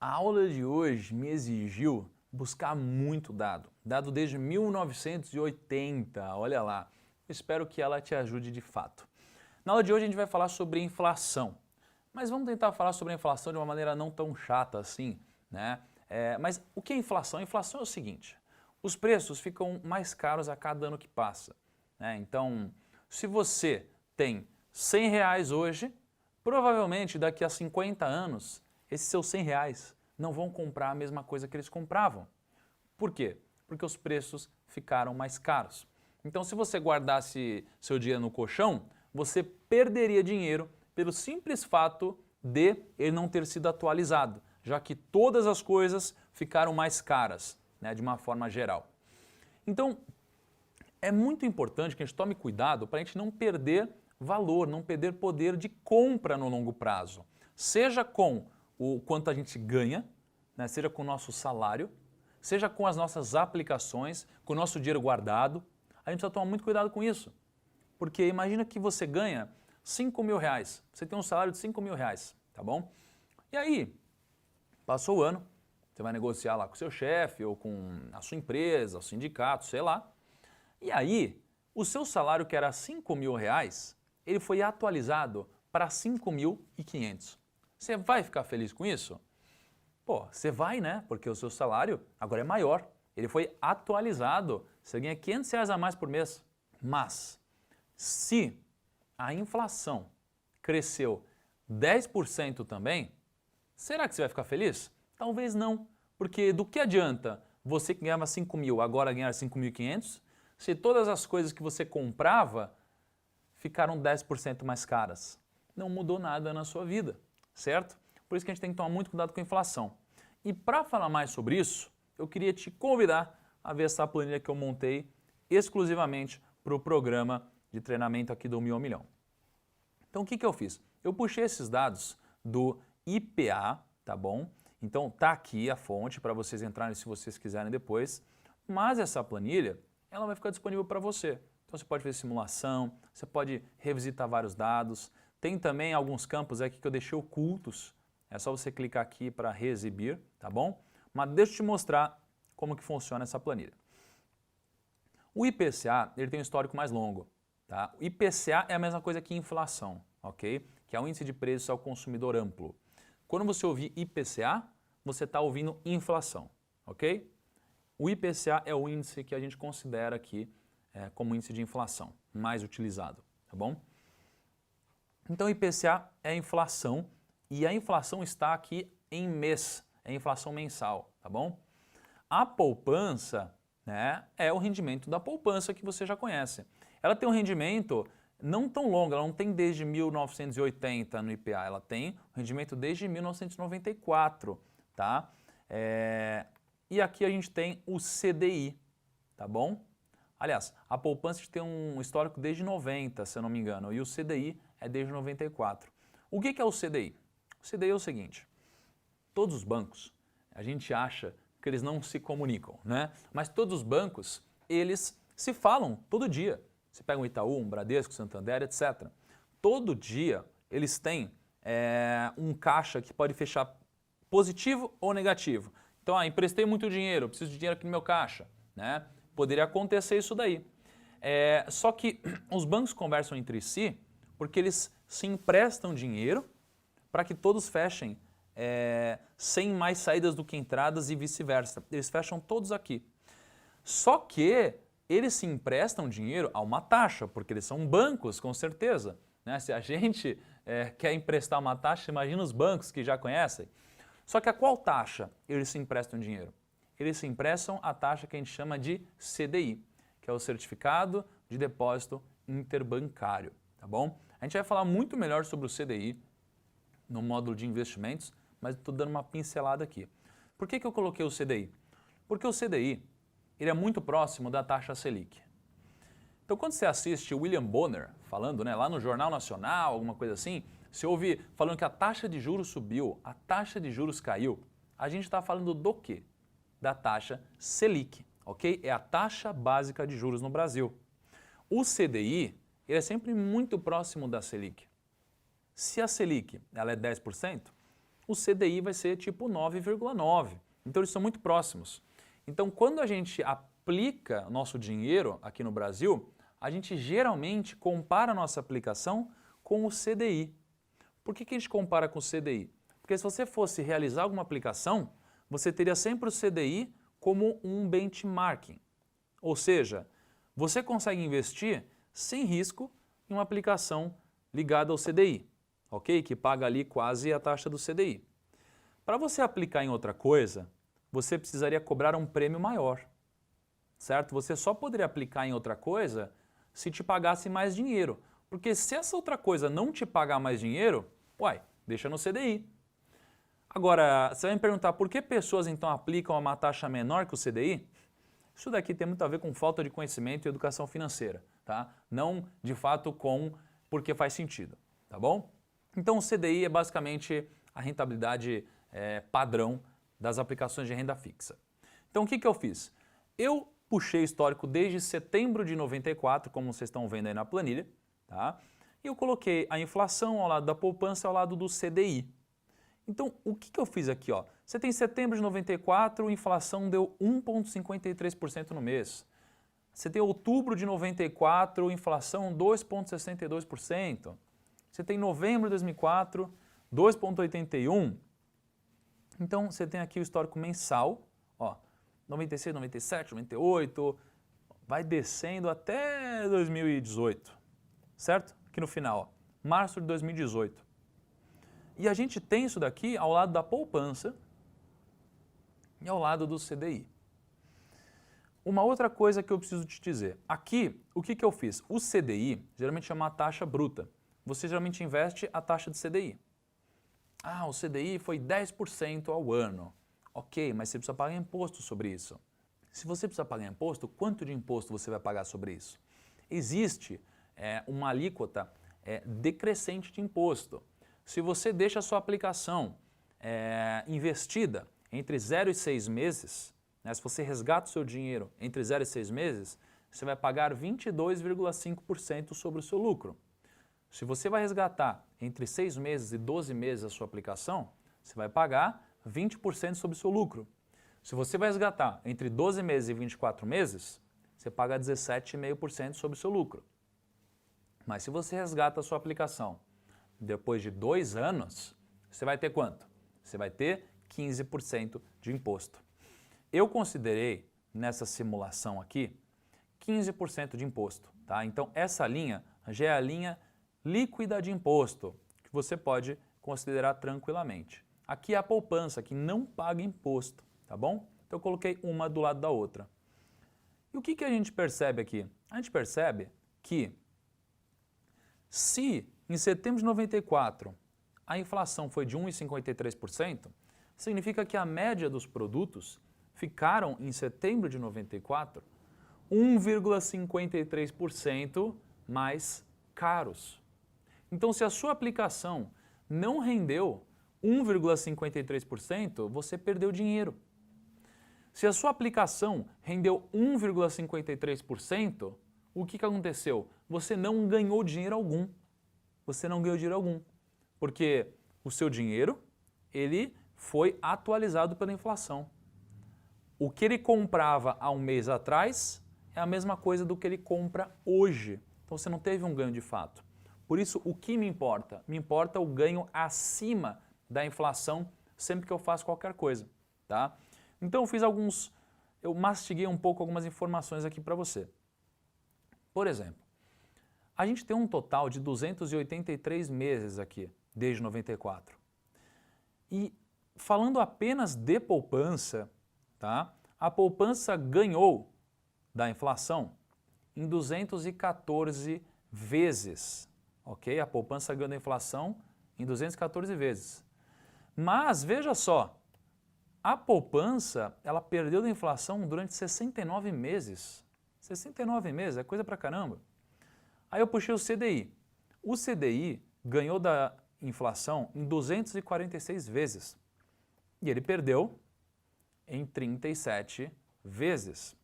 A aula de hoje me exigiu buscar muito dado desde 1980, olha lá. Espero que ela te ajude de fato. Na aula de hoje a gente vai falar sobre inflação, mas vamos tentar falar sobre a inflação de uma maneira não tão chata assim, né? Mas o que é inflação? A inflação é o seguinte, os preços ficam mais caros a cada ano que passa, né? Então, se você tem R$ 100 hoje, provavelmente daqui a 50 anos, esses seus R$ 100 não vão comprar a mesma coisa que eles compravam. Por quê? Porque os preços ficaram mais caros. Então, se você guardasse seu dinheiro no colchão, você perderia dinheiro pelo simples fato de ele não ter sido atualizado, já que todas as coisas ficaram mais caras, né, de uma forma geral. Então, é muito importante que a gente tome cuidado para a gente não perder valor, não perder poder de compra no longo prazo. Seja com o quanto a gente ganha, né, seja com o nosso salário, seja com as nossas aplicações, com o nosso dinheiro guardado. A gente precisa tomar muito cuidado com isso. Porque imagina que você ganha R$ 5.000, você tem um salário de R$ 5.000, tá bom? E aí, passou o ano, você vai negociar lá com o seu chefe ou com a sua empresa, o sindicato, sei lá. E aí, o seu salário que era R$ 5.000, ele foi atualizado para 5.500. Você vai ficar feliz com isso? Pô, você vai, né? Porque o seu salário agora é maior. Ele foi atualizado. Você ganha R$ 500 a mais por mês. Mas, se a inflação cresceu 10% também, será que você vai ficar feliz? Talvez não. Porque do que adianta você que ganhava 5.000 agora ganhar 5.500, se todas as coisas que você comprava ficaram 10% mais caras? Não mudou nada na sua vida, certo? Por isso que a gente tem que tomar muito cuidado com a inflação. E para falar mais sobre isso, eu queria te convidar a ver essa planilha que eu montei exclusivamente para o programa de treinamento aqui do 1.000 ao Milhão. Então o que eu fiz? Eu puxei esses dados do IPA, tá bom? Então tá aqui a fonte para vocês entrarem se vocês quiserem depois, mas essa planilha ela vai ficar disponível para você. Então você pode fazer simulação, você pode revisitar vários dados, tem também alguns campos aqui que eu deixei ocultos, é só você clicar aqui para reexibir, tá bom? Mas deixa eu te mostrar como que funciona essa planilha. O IPCA ele tem um histórico mais longo, tá? O IPCA é a mesma coisa que inflação, ok? Que é o índice de preços ao consumidor amplo. Quando você ouvir IPCA, você está ouvindo inflação, ok? O IPCA é o índice que a gente considera aqui como índice de inflação, mais utilizado, tá bom? Então o IPCA é a inflação e a inflação está aqui em mês, é a inflação mensal, tá bom? A poupança, né, é o rendimento da poupança que você já conhece. Ela tem um rendimento não tão longo, ela não tem desde 1980 no IPA, ela tem um rendimento desde 1994, tá? E aqui a gente tem o CDI, tá bom? Aliás, a poupança tem um histórico desde 90, se eu não me engano, e o CDI é desde 94. O que é o CDI? O CDI é o seguinte, todos os bancos, a gente acha que eles não se comunicam, né? Mas todos os bancos, eles se falam todo dia. Você pega um Itaú, um Bradesco, Santander, etc. Todo dia eles têm um caixa que pode fechar positivo ou negativo. Então, emprestei muito dinheiro, preciso de dinheiro aqui no meu caixa, né? Poderia acontecer isso daí. Só que os bancos conversam entre si porque eles se emprestam dinheiro para que todos fechem sem mais saídas do que entradas e vice-versa. Eles fecham todos aqui. Só que eles se emprestam dinheiro a uma taxa, porque eles são bancos, com certeza, né? Se a gente quer emprestar uma taxa, imagina os bancos que já conhecem. Só que a qual taxa eles se emprestam dinheiro? Eles se emprestam a taxa que a gente chama de CDI, que é o Certificado de Depósito Interbancário, tá bom? A gente vai falar muito melhor sobre o CDI no módulo de investimentos, mas estou dando uma pincelada aqui. Por que eu coloquei o CDI? Porque o CDI ele é muito próximo da taxa Selic. Então quando você assiste o William Bonner falando, né, lá no Jornal Nacional, alguma coisa assim, você ouve falando que a taxa de juros subiu, a taxa de juros caiu, a gente está falando do quê? Da taxa Selic, ok? É a taxa básica de juros no Brasil. O CDI ele é sempre muito próximo da Selic. Se a Selic ela é 10%, o CDI vai ser tipo 9,9. Então eles são muito próximos. Então quando a gente aplica nosso dinheiro aqui no Brasil, a gente geralmente compara a nossa aplicação com o CDI. Por que a gente compara com o CDI? Porque se você fosse realizar alguma aplicação, você teria sempre o CDI como um benchmarking. Ou seja, você consegue investir sem risco em uma aplicação ligada ao CDI, ok? Que paga ali quase a taxa do CDI. Para você aplicar em outra coisa, você precisaria cobrar um prêmio maior, certo? Você só poderia aplicar em outra coisa se te pagasse mais dinheiro. Porque se essa outra coisa não te pagar mais dinheiro, deixa no CDI. Agora, você vai me perguntar por que pessoas então aplicam uma taxa menor que o CDI? Isso daqui tem muito a ver com falta de conhecimento e educação financeira, tá? Não, de fato, com porque faz sentido, tá bom? Então o CDI é basicamente a rentabilidade padrão das aplicações de renda fixa. Então o que eu fiz? Eu puxei histórico desde setembro de 94, como vocês estão vendo aí na planilha, tá? E eu coloquei a inflação ao lado da poupança ao lado do CDI. Então, o que eu fiz aqui? Ó? Você tem setembro de 94, a inflação deu 1,53% no mês. Você tem outubro de 94, inflação 2,62%. Você tem novembro de 2004, 2,81%. Então, você tem aqui o histórico mensal, ó, 96, 97, 98, vai descendo até 2018, certo? Aqui no final, ó, março de 2018. E a gente tem isso daqui ao lado da poupança e ao lado do CDI. Uma outra coisa que eu preciso te dizer. Aqui, o que eu fiz? O CDI geralmente é uma taxa bruta. Você geralmente investe a taxa de CDI. Ah, o CDI foi 10% ao ano. Ok, mas você precisa pagar imposto sobre isso. Se você precisa pagar imposto, quanto de imposto você vai pagar sobre isso? Existe uma alíquota decrescente de imposto. Se você deixa a sua aplicação investida entre 0 e 6 meses, né, se você resgata o seu dinheiro entre 0 e 6 meses, você vai pagar 22,5% sobre o seu lucro. Se você vai resgatar entre 6 meses e 12 meses a sua aplicação, você vai pagar 20% sobre o seu lucro. Se você vai resgatar entre 12 meses e 24 meses, você paga 17,5% sobre o seu lucro. Mas se você resgata a sua aplicação depois de 2 anos, você vai ter quanto? Você vai ter 15% de imposto. Eu considerei, nessa simulação aqui, 15% de imposto. Tá? Então, essa linha já é a linha líquida de imposto, que você pode considerar tranquilamente. Aqui é a poupança, que não paga imposto, tá bom? Então, eu coloquei uma do lado da outra. E o que a gente percebe aqui? A gente percebe que se em setembro de 94 a inflação foi de 1,53%, significa que a média dos produtos ficaram em setembro de 94 1,53% mais caros. Então, se a sua aplicação não rendeu 1,53%, você perdeu dinheiro. Se a sua aplicação rendeu 1,53%, o que aconteceu? Você não ganhou dinheiro algum. Você não ganhou dinheiro algum. Porque o seu dinheiro, ele foi atualizado pela inflação. O que ele comprava há um mês atrás é a mesma coisa do que ele compra hoje. Então você não teve um ganho de fato. Por isso, o que me importa? Me importa o ganho acima da inflação sempre que eu faço qualquer coisa, tá? Então eu mastiguei um pouco algumas informações aqui para você. Por exemplo, a gente tem um total de 283 meses aqui, desde 94. E falando apenas de poupança, tá? A poupança ganhou da inflação em 214 vezes, ok? A poupança ganhou da inflação em 214 vezes. Mas, veja só, a poupança, ela perdeu da inflação durante 69 meses. 69 meses, é coisa pra caramba. Aí eu puxei o CDI. O CDI ganhou da inflação em 246 vezes. E ele perdeu em 37 vezes.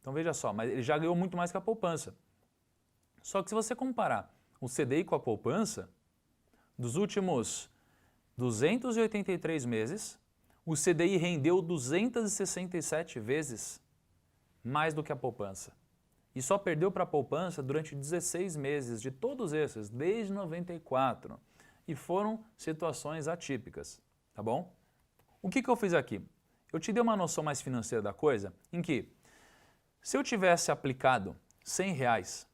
Então veja só, mas ele já ganhou muito mais que a poupança. Só que se você comparar o CDI com a poupança, dos últimos 283 meses, o CDI rendeu 267 vezes mais do que a poupança. E só perdeu para a poupança durante 16 meses de todos esses, desde 94. E foram situações atípicas, tá bom? O que eu fiz aqui? Eu te dei uma noção mais financeira da coisa, em que se eu tivesse aplicado R$100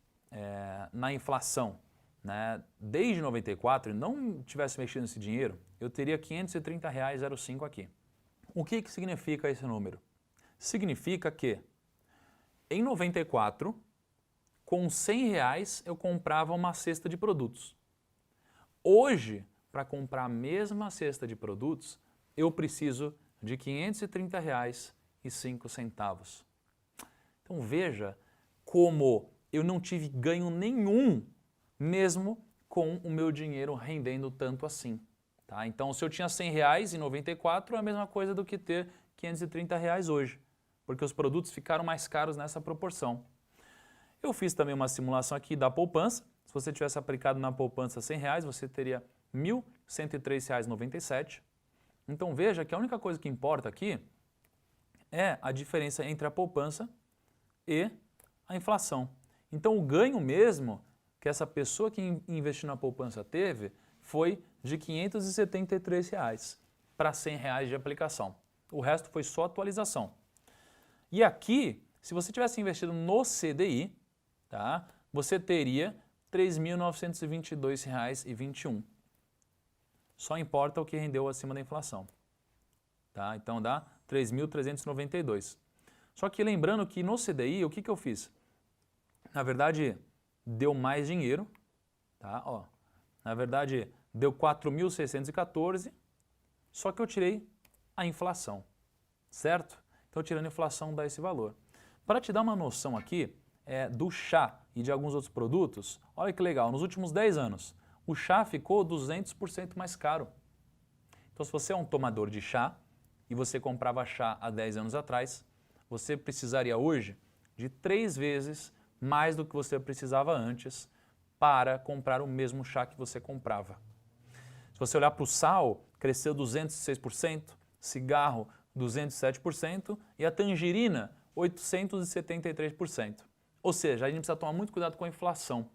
na inflação, né, desde 94 e não tivesse mexido nesse dinheiro, eu teria R$530,05 aqui. O que significa esse número? Significa que em 94, com R$100 eu comprava uma cesta de produtos. Hoje, para comprar a mesma cesta de produtos, eu preciso de R$530,05. Então veja como eu não tive ganho nenhum, mesmo com o meu dinheiro rendendo tanto assim. Tá? Então se eu tinha R$100 em 94, é a mesma coisa do que ter R$530 hoje, porque os produtos ficaram mais caros nessa proporção. Eu fiz também uma simulação aqui da poupança. Se você tivesse aplicado na poupança R$100, você teria R$1.103,97. Então veja que a única coisa que importa aqui é a diferença entre a poupança e a inflação. Então o ganho mesmo que essa pessoa que investiu na poupança teve foi de R$573 para R$100 de aplicação. O resto foi só atualização. E aqui, se você tivesse investido no CDI, tá, você teria R$3.922,21. Só importa o que rendeu acima da inflação. Tá? Então dá 3.392. Só que lembrando que no CDI, o que eu fiz? Na verdade, deu mais dinheiro. Tá? Ó, na verdade, deu 4.614, só que eu tirei a inflação. Certo? Então, tirando a inflação, dá esse valor. Para te dar uma noção aqui do chá e de alguns outros produtos, olha que legal, nos últimos 10 anos, o chá ficou 200% mais caro. Então, se você é um tomador de chá e você comprava chá há 10 anos atrás, você precisaria hoje de 3 vezes mais do que você precisava antes para comprar o mesmo chá que você comprava. Se você olhar para o sal, cresceu 206%, cigarro 207% e a tangerina 873%. Ou seja, a gente precisa tomar muito cuidado com a inflação.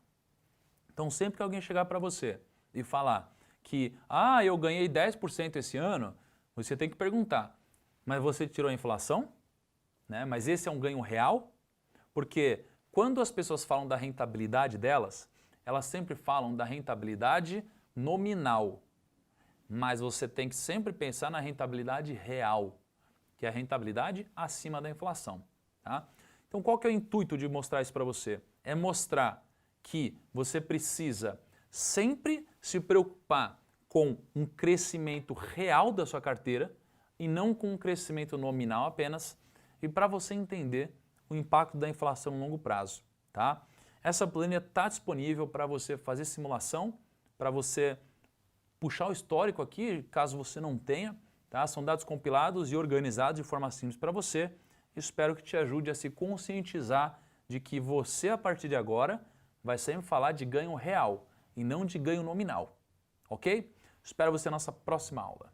Então sempre que alguém chegar para você e falar que eu ganhei 10% esse ano, você tem que perguntar, mas você tirou a inflação? Né? Mas esse é um ganho real? Porque quando as pessoas falam da rentabilidade delas, elas sempre falam da rentabilidade nominal. Mas você tem que sempre pensar na rentabilidade real, que é a rentabilidade acima da inflação. Tá? Então qual que é o intuito de mostrar isso para você? É mostrar que você precisa sempre se preocupar com um crescimento real da sua carteira e não com um crescimento nominal apenas, e para você entender o impacto da inflação no longo prazo. Tá? Essa planilha está disponível para você fazer simulação, para você puxar o histórico aqui, caso você não tenha. Tá? São dados compilados e organizados de forma simples para você. Espero que te ajude a se conscientizar de que você, a partir de agora, vai sempre falar de ganho real e não de ganho nominal. Ok? Espero você na nossa próxima aula.